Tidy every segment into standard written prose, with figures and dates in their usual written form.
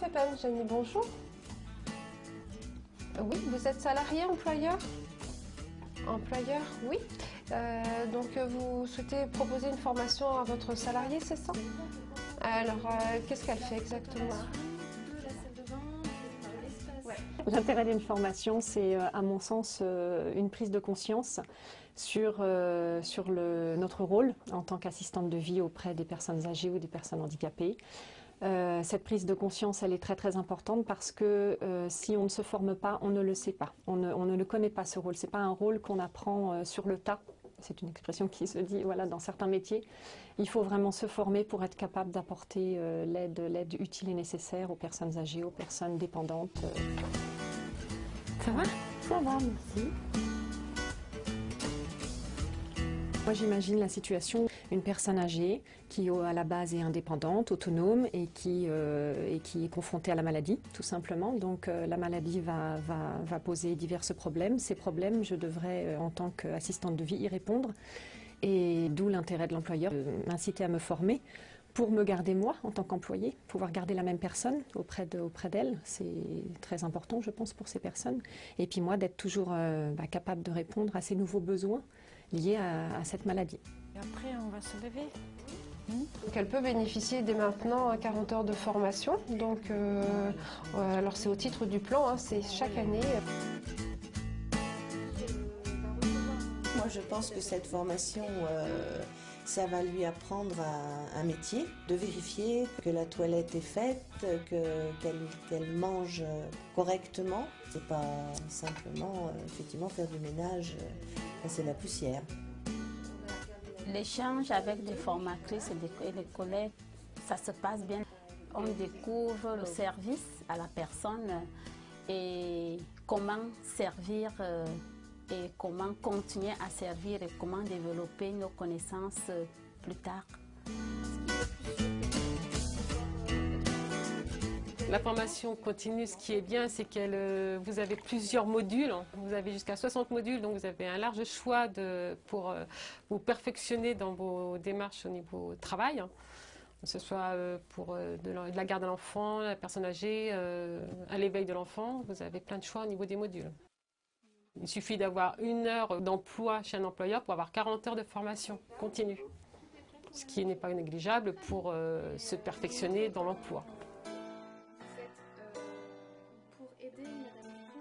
FEPEM, Jenny, bonjour. Oui, vous êtes salarié, employeur? Employeur, oui. Donc vous souhaitez proposer une formation à votre salarié, c'est ça? Alors, qu'est-ce qu'elle fait exactement? L'intérêt d'une formation, c'est à mon sens une prise de conscience sur notre rôle en tant qu'assistante de vie auprès des personnes âgées ou des personnes handicapées. Cette prise de conscience, elle est très très importante parce que si on ne se forme pas, on ne le sait pas. On ne le connaît pas, ce rôle. Ce n'est pas un rôle qu'on apprend sur le tas. C'est une expression qui se dit voilà, dans certains métiers. Il faut vraiment se former pour être capable d'apporter l'aide utile et nécessaire aux personnes âgées, aux personnes dépendantes. Ça va? Ça va, merci. Moi, j'imagine la situation d'une personne âgée qui, à la base, est indépendante, autonome et qui est confrontée à la maladie, tout simplement. Donc, la maladie va poser divers problèmes. Ces problèmes, je devrais, en tant qu'assistante de vie, y répondre. Et d'où l'intérêt de l'employeur, m'inciter à me former pour me garder moi en tant qu'employé, pouvoir garder la même personne auprès d'elle. C'est très important, je pense, pour ces personnes. Et puis moi, d'être toujours capable de répondre à ces nouveaux besoins liés à cette maladie. Et après, on va se lever. Donc elle peut bénéficier dès maintenant 40 heures de formation. Donc, alors c'est au titre du plan, hein, c'est chaque année. Moi, je pense que cette formation, ça va lui apprendre un métier, de vérifier que la toilette est faite, qu'elle mange correctement. C'est pas simplement, effectivement, faire du ménage, c'est la poussière. L'échange avec des formatrices et des collègues, ça se passe bien. On découvre le service à la personne et comment servir et comment continuer à servir et comment développer nos connaissances plus tard. La formation continue, ce qui est bien, c'est que vous avez plusieurs modules. Vous avez jusqu'à 60 modules, donc vous avez un large choix pour vous perfectionner dans vos démarches au niveau travail. Que ce soit pour de la garde à l'enfant, la personne âgée, à l'éveil de l'enfant. Vous avez plein de choix au niveau des modules. Il suffit d'avoir 1 heure d'emploi chez un employeur pour avoir 40 heures de formation continue. Ce qui n'est pas négligeable pour se perfectionner dans l'emploi.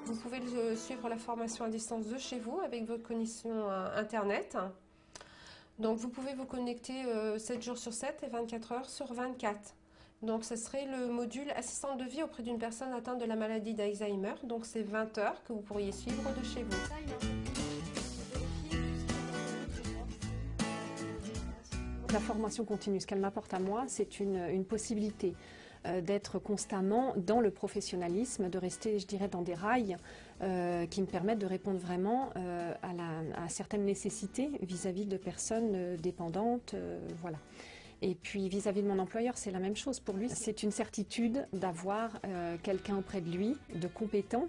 Vous pouvez suivre la formation à distance de chez vous avec votre connexion Internet. Donc vous pouvez vous connecter 7 jours sur 7 et 24 heures sur 24. Donc ce serait le module assistante de vie auprès d'une personne atteinte de la maladie d'Alzheimer. Donc c'est 20 heures que vous pourriez suivre de chez vous. La formation continue, ce qu'elle m'apporte à moi, c'est une possibilité d'être constamment dans le professionnalisme, de rester, je dirais, dans des rails qui me permettent de répondre vraiment à certaines nécessités vis-à-vis de personnes dépendantes, voilà. Et puis vis-à-vis de mon employeur, c'est la même chose pour lui. C'est une certitude d'avoir quelqu'un auprès de lui, de compétent,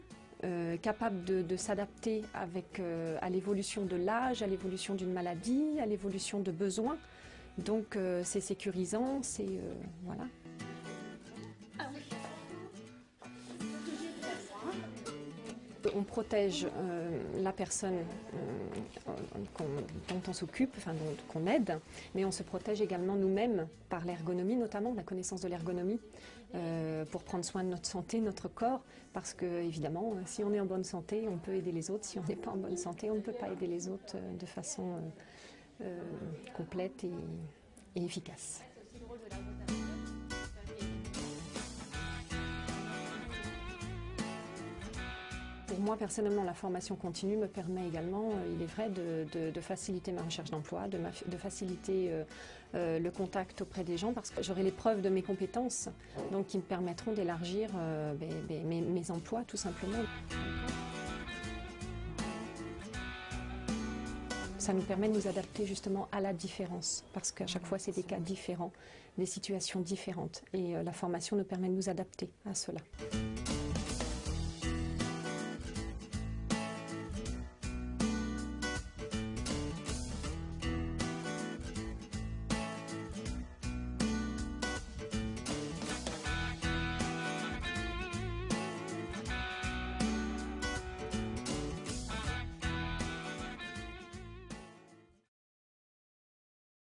capable de s'adapter à l'évolution de l'âge, à l'évolution d'une maladie, à l'évolution de besoins. Donc c'est sécurisant, c'est voilà. On protège la personne dont on s'occupe, enfin qu'on aide, mais on se protège également nous-mêmes par l'ergonomie, notamment la connaissance de l'ergonomie, pour prendre soin de notre santé, notre corps, parce que évidemment, si on est en bonne santé, on peut aider les autres. Si on n'est pas en bonne santé, on ne peut pas aider les autres de façon complète et efficace. Pour moi, personnellement, la formation continue me permet également, il est vrai, de faciliter ma recherche d'emploi, de faciliter le contact auprès des gens, parce que j'aurai les preuves de mes compétences, donc qui me permettront d'élargir mes emplois, tout simplement. Ça nous permet de nous adapter justement à la différence, parce qu'à chaque fois, c'est des cas différents, des situations différentes, et la formation nous permet de nous adapter à cela.